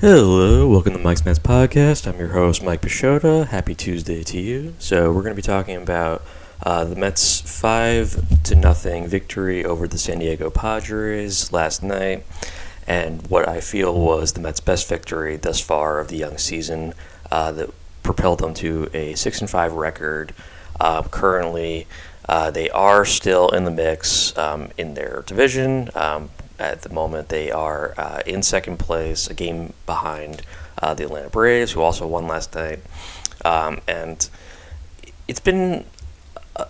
Hello, welcome to Mike's Mets Podcast. I'm your host, Mike Pashota. Happy Tuesday to you. So we're going to be talking about the Mets' 5-0 victory over the San Diego Padres last night, and what I feel was the Mets' best victory thus far of the young season that propelled them to a 6-5 record. Currently, they are still in the mix in their division. At the moment, they are in second place, a game behind the Atlanta Braves, who also won last night. And it's been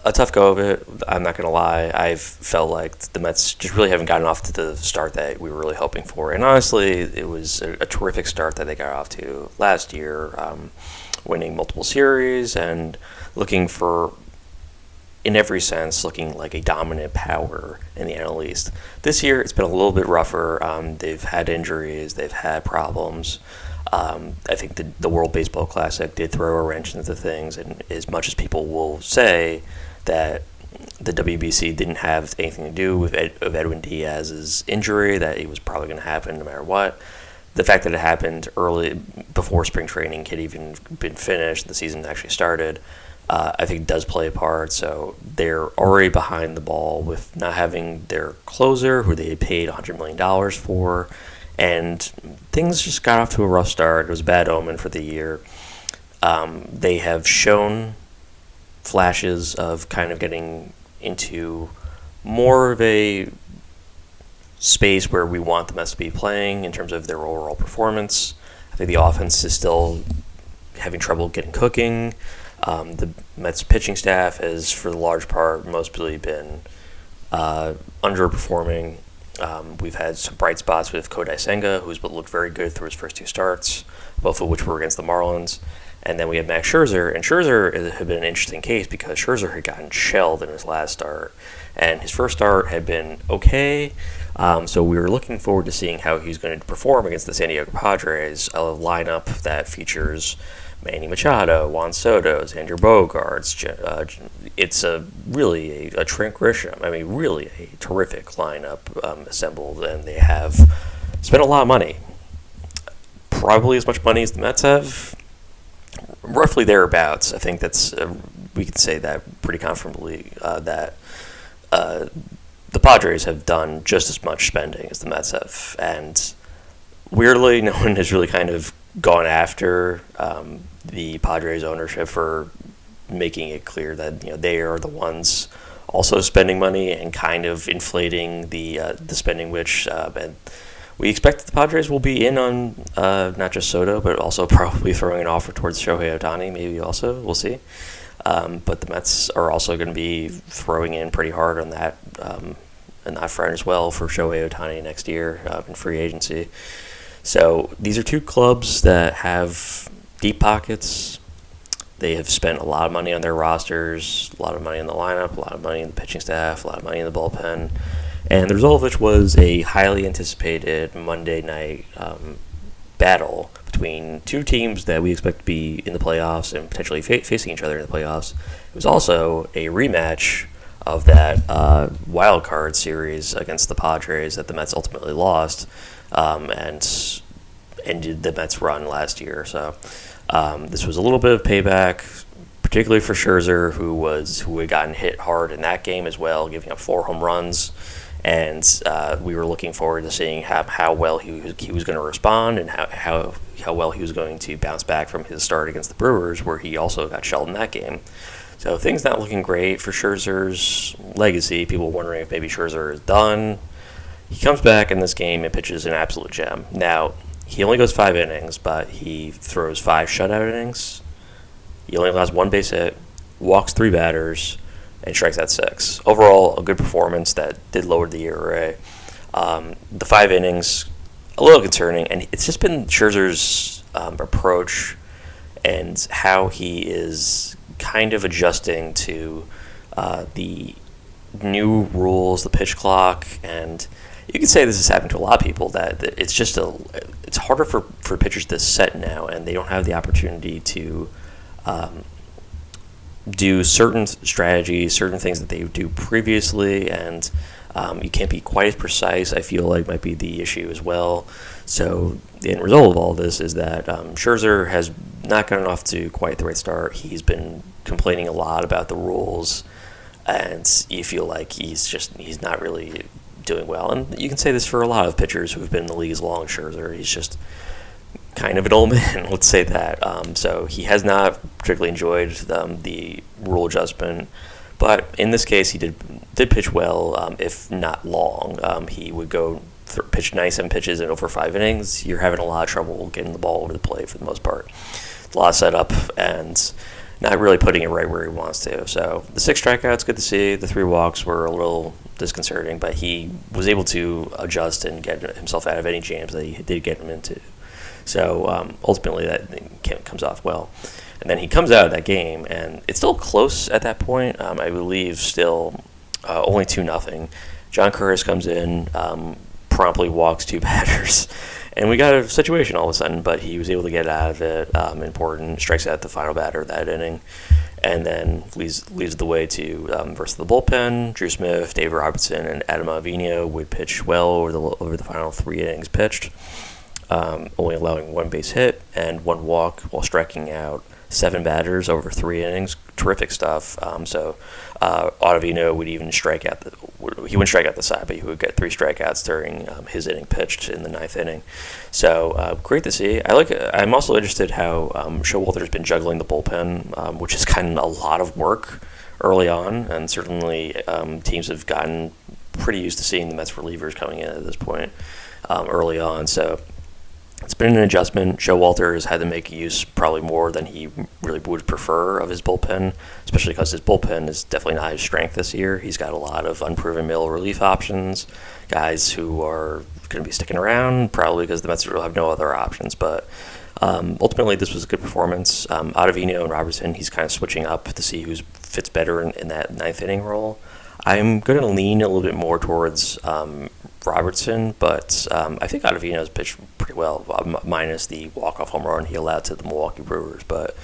a tough go of it. I'm not going to lie. I've felt like the Mets just really haven't gotten off to the start that we were really hoping for. And honestly, it was a terrific start that they got off to last year, winning multiple series and looking for, in every sense, looking like a dominant power in the NL East. This year, it's been a little bit rougher. They've had injuries. They've had problems. I think the World Baseball Classic did throw a wrench into things, and as much as people will say that the WBC didn't have anything to do with Edwin Diaz's injury, that it was probably going to happen no matter what, the fact that it happened early, before spring training had even been finished, the season actually started, I think does play a part. So they're already behind the ball with not having their closer, who they had paid $100 million for, and things just got off to a rough start. It was a bad omen for the year. They have shown flashes of kind of getting into more of a space where we want the Mets to be playing in terms of their overall performance. I think the offense is still having trouble getting cooking. The Mets pitching staff has, for the large part, mostly been underperforming. We've had some bright spots with Kodai Senga, who's looked very good through his first two starts, both of which were against the Marlins. And then we have Max Scherzer, and Scherzer had been an interesting case because Scherzer had gotten shelled in his last start, and his first start had been okay. So we were looking forward to seeing how he's going to perform against the San Diego Padres, a lineup that features Manny Machado, Juan Soto, Xander Bogaerts. It's really a Trent Grisham. I mean, really a terrific lineup assembled, and they have spent a lot of money. Probably as much money as the Mets have. Roughly thereabouts. I think that's we can say that pretty confidently that the Padres have done just as much spending as the Mets have, and weirdly, no one has really kind of gone after the Padres ownership for making it clear that they are the ones also spending money and kind of inflating the spending, which and we expect that the Padres will be in on not just Soto, but also probably throwing an offer towards Shohei Ohtani, maybe also. We'll see. But the Mets are also going to be throwing in pretty hard on that front as well for Shohei Ohtani next year in free agency. So these are two clubs that have deep pockets. They have spent a lot of money on their rosters, a lot of money in the lineup, a lot of money in the pitching staff, a lot of money in the bullpen. And the result of which was a highly anticipated Monday night battle between two teams that we expect to be in the playoffs and potentially facing each other in the playoffs. It was also a rematch of that wild card series against the Padres that the Mets ultimately lost and ended the Mets' run last year. So this was a little bit of payback, particularly for Scherzer, who had gotten hit hard in that game as well, giving up 4 home runs. And we were looking forward to seeing how well he was going to respond and how well he was going to bounce back from his start against the Brewers, where he also got shelled in that game. So things not looking great for Scherzer's legacy. People wondering if maybe Scherzer is done. He comes back in this game and pitches an absolute gem. Now, he only goes 5 innings, but he throws 5 shutout innings. He only allows 1 base hit, walks 3 batters, and strikes out 6. Overall, a good performance that did lower the ERA. The 5 innings, a little concerning, and it's just been Scherzer's approach and how he is kind of adjusting to the new rules, the pitch clock, and you can say this has happened to a lot of people, that it's just it's harder for pitchers to set now, and they don't have the opportunity to do certain strategies, certain things that they do previously, and you can't be quite as precise. I feel like might be the issue as well. So the end result of all this is that Scherzer has not gotten off to quite the right start. He's been complaining a lot about the rules, and you feel like he's not really doing well. And you can say this for a lot of pitchers who have been in the league as long as Scherzer. He's just kind of an old man, let's say that. So he has not particularly enjoyed the rule adjustment. But in this case, he did pitch well, if not long. He would go pitch 97 pitches in over 5 innings. You're having a lot of trouble getting the ball over the plate for the most part. It's a lot of setup and not really putting it right where he wants to. So the 6 strikeouts, good to see. The 3 walks were a little disconcerting, but he was able to adjust and get himself out of any jams that he did get him into. So ultimately that comes off well. And then he comes out of that game, and it's still close at that point. I believe still only 2-0. John Curtis comes in, promptly walks 2 batters, and we got a situation all of a sudden, but he was able to get out of it. Important, strikes out the final batter of that inning, and then leads the way to versus the bullpen. Drew Smith, Dave Robertson, and Adam Ottavino would pitch well over the final 3 innings pitched, only allowing 1 base hit and 1 walk while striking out 7 batters over 3 innings. Terrific stuff. So Ottavino would even strike out he wouldn't strike out the side, but he would get 3 strikeouts during his inning pitched in the 9th inning. So great to see. I'm also interested how Showalter's been juggling the bullpen, which is kind of a lot of work early on, and certainly teams have gotten pretty used to seeing the Mets relievers coming in at this point early on. So it's been an adjustment. Showalter has had to make use probably more than he really would prefer of his bullpen, especially because his bullpen is definitely not his strength this year. He's got a lot of unproven middle relief options, guys who are going to be sticking around, probably because the Mets will have no other options. But ultimately, this was a good performance. Ottavino and Robertson, he's kind of switching up to see who fits better in that 9th inning role. I'm going to lean a little bit more towards Robertson, but I think Ottavino's pitched pretty well, minus the walk-off home run he allowed to the Milwaukee Brewers. But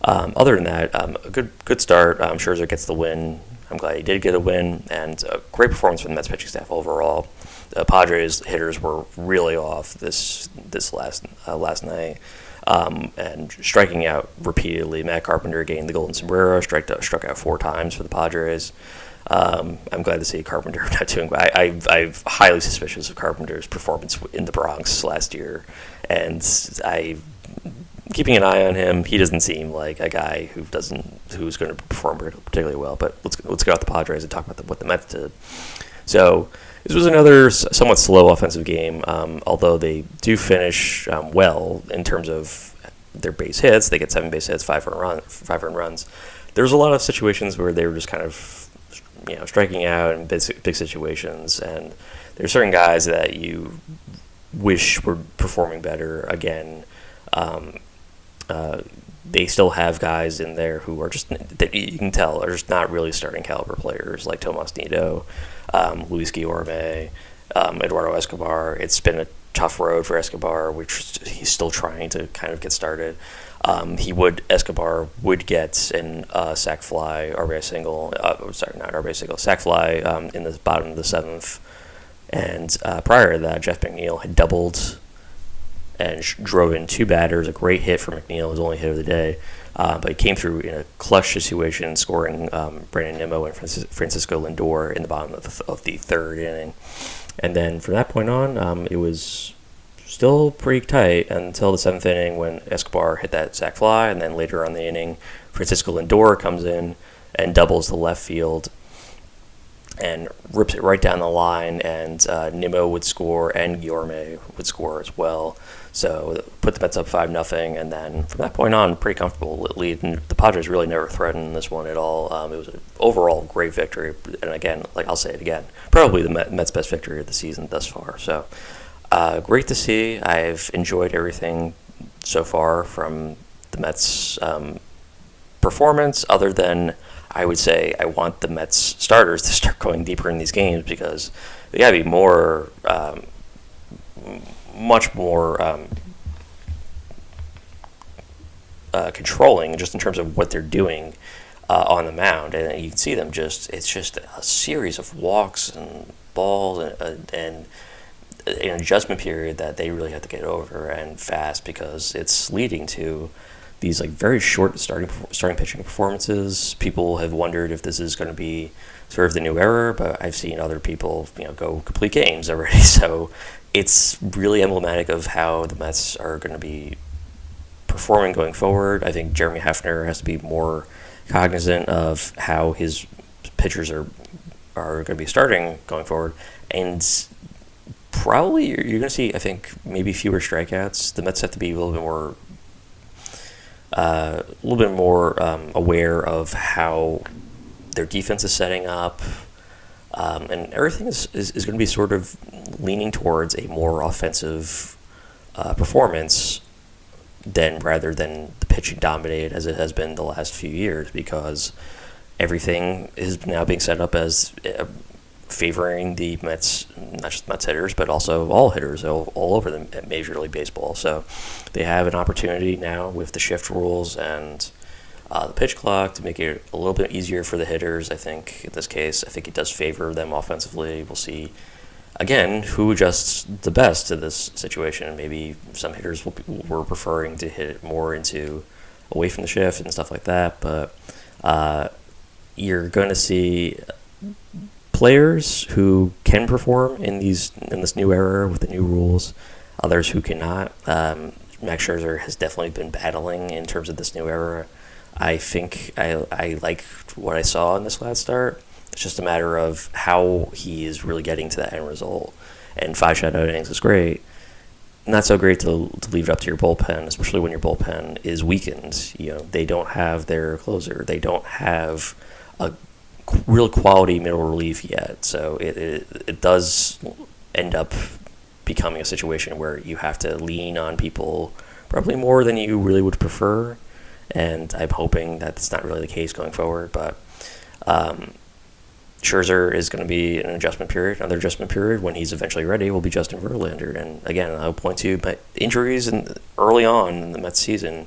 other than that, a good start. Scherzer gets the win. I'm glad he did get a win, and a great performance from the Mets pitching staff overall. The Padres hitters were really off this last night, and striking out repeatedly. Matt Carpenter gained the Golden Sombrero, struck out 4 times for the Padres. I'm glad to see Carpenter not doing well. I'm highly suspicious of Carpenter's performance in the Bronx last year, and keeping an eye on him. He doesn't seem like a guy who's going to perform particularly well. But let's go out the Padres and talk about what the Mets did. So this was another somewhat slow offensive game, although they do finish well in terms of their base hits. They get 7 base hits, 5 earned runs. There's a lot of situations where they were just kind of striking out in big situations, and there's certain guys that you wish were performing better. Again, they still have guys in there who are just, that you can tell are just not really starting caliber players, like Tomas Nido, Luis Guillorme, Eduardo Escobar. It's been a tough road for Escobar, which he's still trying to kind of get started. Escobar would get an sac fly, RBI single, not RBI single, sac fly in the bottom of the 7th. And prior to that, Jeff McNeil had doubled and drove in 2 batters, a great hit for McNeil, his only hit of the day. But he came through in a clutch situation, scoring Brandon Nimmo and Francisco Lindor in the bottom of the 3rd inning. And then from that point on, it was still pretty tight until the 7th inning when Escobar hit that sac fly, and then later on the inning, Francisco Lindor comes in and doubles the left field and rips it right down the line, and Nimmo would score and Guillorme would score as well. So put the Mets up 5-0, and then from that point on, pretty comfortable lead. And the Padres really never threatened this one at all. It was an overall great victory, and again, I'll say it again, probably the Mets' best victory of the season thus far. So great to see. I've enjoyed everything so far from the Mets' performance, other than I would say I want the Mets starters to start going deeper in these games, because they got to be more, much more controlling just in terms of what they're doing on the mound, and you can see them it's just a series of walks and balls and an adjustment period that they really have to get over and fast, because it's leading to these like very short starting pitching performances. People have wondered if this is going to be sort of the new era, but I've seen other people go complete games already. So it's really emblematic of how the Mets are going to be performing going forward. I think Jeremy Hefner has to be more cognizant of how his pitchers are going to be starting going forward, and probably you're going to see, I think, maybe fewer strikeouts. The Mets have to be a little bit more aware of how their defense is setting up, and everything is going to be sort of leaning towards a more offensive performance rather than the pitching dominated as it has been the last few years, because everything is now being set up as favoring the Mets, not just Mets hitters, but also all hitters all over the Major League Baseball. So they have an opportunity now with the shift rules and the pitch clock to make it a little bit easier for the hitters. I think in this case, I think it does favor them offensively. We'll see, again, who adjusts the best to this situation. Maybe some hitters were preferring to hit it more away from the shift and stuff like that, but you're going to see players who can perform in this new era with the new rules, others who cannot. Max Scherzer has definitely been battling in terms of this new era. I think I like what I saw in this last start. It's just a matter of how he is really getting to that end result. And 5 shutout innings is great. Not so great to leave it up to your bullpen, especially when your bullpen is weakened. They don't have their closer. They don't have a real quality middle relief yet. So it does end up becoming a situation where you have to lean on people probably more than you really would prefer. And I'm hoping that's not really the case going forward. But Scherzer is going to be in an adjustment period. Another adjustment period when he's eventually ready will be Justin Verlander. And again, I'll point to injuries early on in the Mets season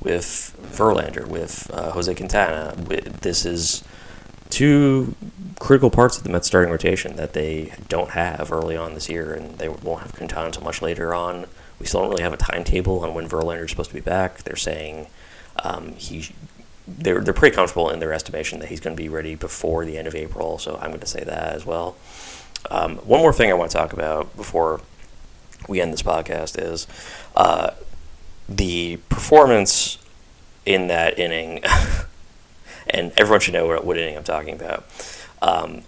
with Verlander, with Jose Quintana. This is two critical parts of the Mets starting rotation that they don't have early on this year, and they won't have Quintana until much later on. We still don't really have a timetable on when Verlander is supposed to be back. They're saying they're pretty comfortable in their estimation that he's going to be ready before the end of April, so I'm going to say that as well. One more thing I want to talk about before we end this podcast is the performance in that inning, and everyone should know what inning I'm talking about,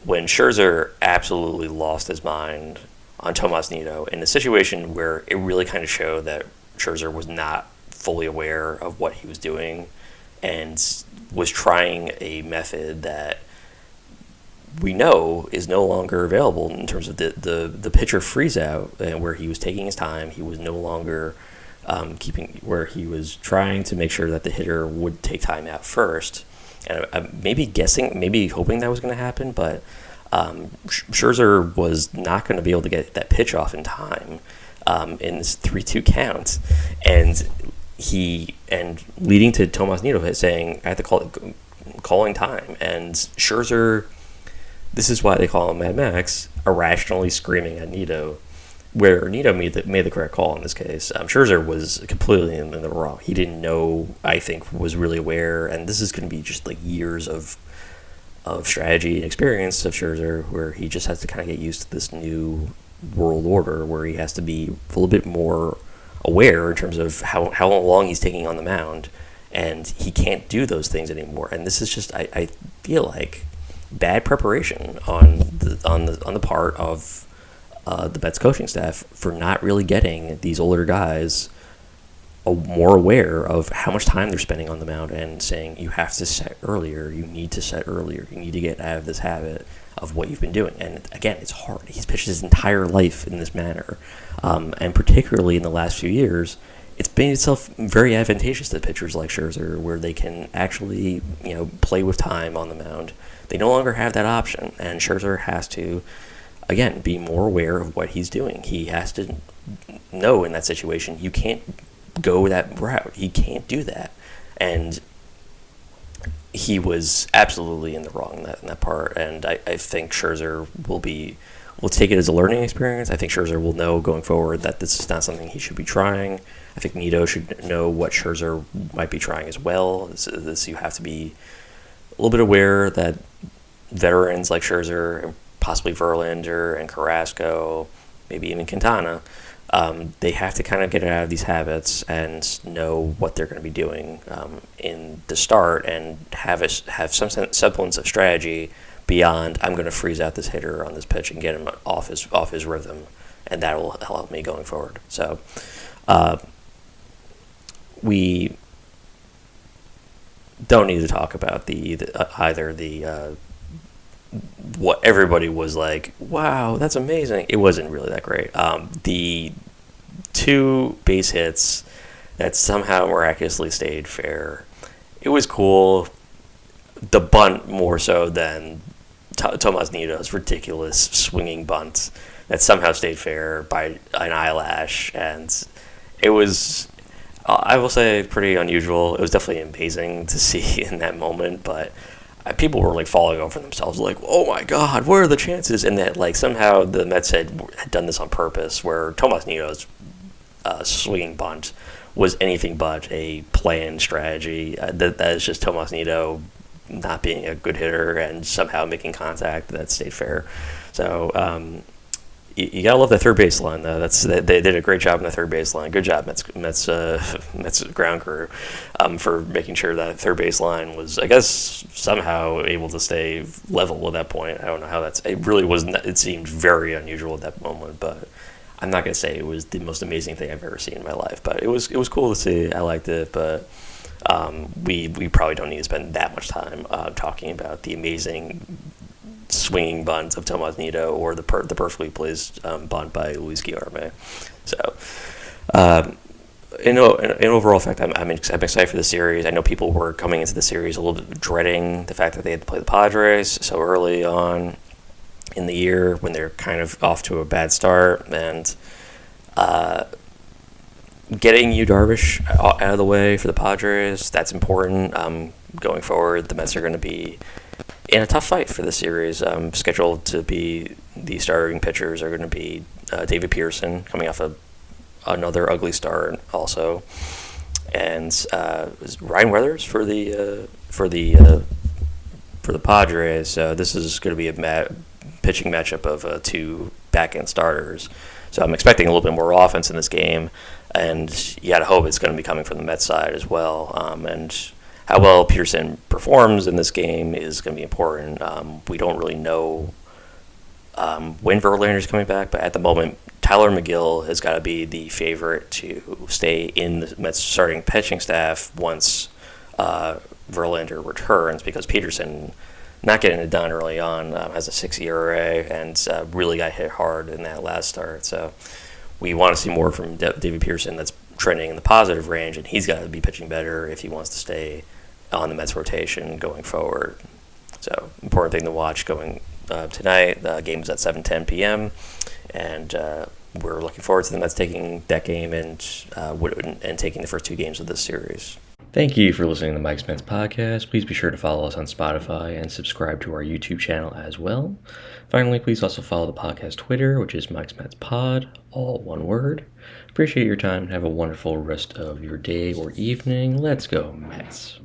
when Scherzer absolutely lost his mind on Tomas Nido in a situation where it really kind of showed that Scherzer was not fully aware of what he was doing and was trying a method that we know is no longer available in terms of the pitcher freeze out, and where he was taking his time. He was no longer where he was trying to make sure that the hitter would take time out first. And I'm maybe hoping that was going to happen, but Scherzer was not going to be able to get that pitch off in time in this 3-2 count, and leading to Tomas Nido saying, I have to calling time. And Scherzer, this is why they call him Mad Max, irrationally screaming at Nido, where Nido made the correct call in this case. Scherzer was completely in the wrong. He didn't know, I think, was really aware, and this is going to be just like years of strategy and experience of Scherzer, where he just has to kind of get used to this new world order, where he has to be a little bit more aware in terms of how long he's taking on the mound, and he can't do those things anymore. And this is just, I feel like, bad preparation on the part of the Mets coaching staff for not really getting these older guys more aware of how much time they're spending on the mound, and saying, you have to set earlier, you need to set earlier, you need to get out of this habit of what you've been doing. And again, it's hard. He's pitched his entire life in this manner, and particularly in the last few years, it's been itself very advantageous to pitchers like Scherzer, where they can actually play with time on the mound. They no longer have that option, and Scherzer has to, again, be more aware of what he's doing. He has to know in that situation, you can't go that route. He can't do that. And he was absolutely in the wrong in that part, and I think Scherzer will take it as a learning experience. I think Scherzer will know going forward that this is not something he should be trying. I think Nito should know what Scherzer might be trying as well. This you have to be a little bit aware that veterans like Scherzer and possibly Verlander and Carrasco, maybe even Quintana, they have to kind of get out of these habits and know what they're going to be doing in the start, and have some semblance of strategy beyond I'm going to freeze out this hitter on this pitch and get him off his rhythm, and that will help me going forward. So we don't need to talk about what everybody was like, wow, that's amazing. It wasn't really that great. The 2 base hits that somehow miraculously stayed fair, it was cool. The bunt more so than Tomas Nito's ridiculous swinging bunt that somehow stayed fair by an eyelash, and it was, I will say, pretty unusual. It was definitely amazing to see in that moment, but people were like falling over themselves, like, "Oh my God, what are the chances?" And that like somehow the Mets had done this on purpose, where Tomas Nito's swinging bunt was anything but a planned strategy. That is just Tomas Nito not being a good hitter and somehow making contact that stayed fair. So you gotta love the third base line, though. They did a great job in the third base line. Good job, Mets ground crew, for making sure that third base line was, I guess, somehow able to stay level at that point. I don't know how it really wasn't. It seemed very unusual at that moment, but I'm not gonna say it was the most amazing thing I've ever seen in my life. But it was cool to see. I liked it, but we probably don't need to spend that much time talking about the amazing swinging bunt of Tomas Nito or the perfectly placed bunt by Luis Guillorme. So, in overall effect, I'm excited for the series. I know people were coming into the series a little bit dreading the fact that they had to play the Padres so early on in the year when they're kind of off to a bad start, and getting Yu Darvish out of the way for the Padres, that's important. Going forward, the Mets are going to be in a tough fight for the series. Scheduled to be the starting pitchers are going to be David Pearson, coming off another ugly start also, and Ryan Weathers for the Padres. So this is going to be a pitching matchup of 2 back-end starters. So I'm expecting a little bit more offense in this game, and you got to hope it's going to be coming from the Mets side as well. And how well Peterson performs in this game is going to be important. We don't really know when Verlander is coming back, but at the moment, Tyler McGill has got to be the favorite to stay in the Mets starting pitching staff once Verlander returns, because Peterson, not getting it done early on, has a 6 ERA and really got hit hard in that last start. So we want to see more from David Pearson that's trending in the positive range, and he's got to be pitching better if he wants to stay on the Mets rotation going forward. So important thing to watch going tonight. The game is at 7:10 p.m. and we're looking forward to the Mets taking that game and taking the first 2 games of this series. Thank you for listening to Mike's Mets podcast. Please be sure to follow us on Spotify and subscribe to our YouTube channel as well. Finally, please also follow the podcast Twitter, which is Mike's Mets Pod, all one word. Appreciate your time and have a wonderful rest of your day or evening. Let's go, Mets.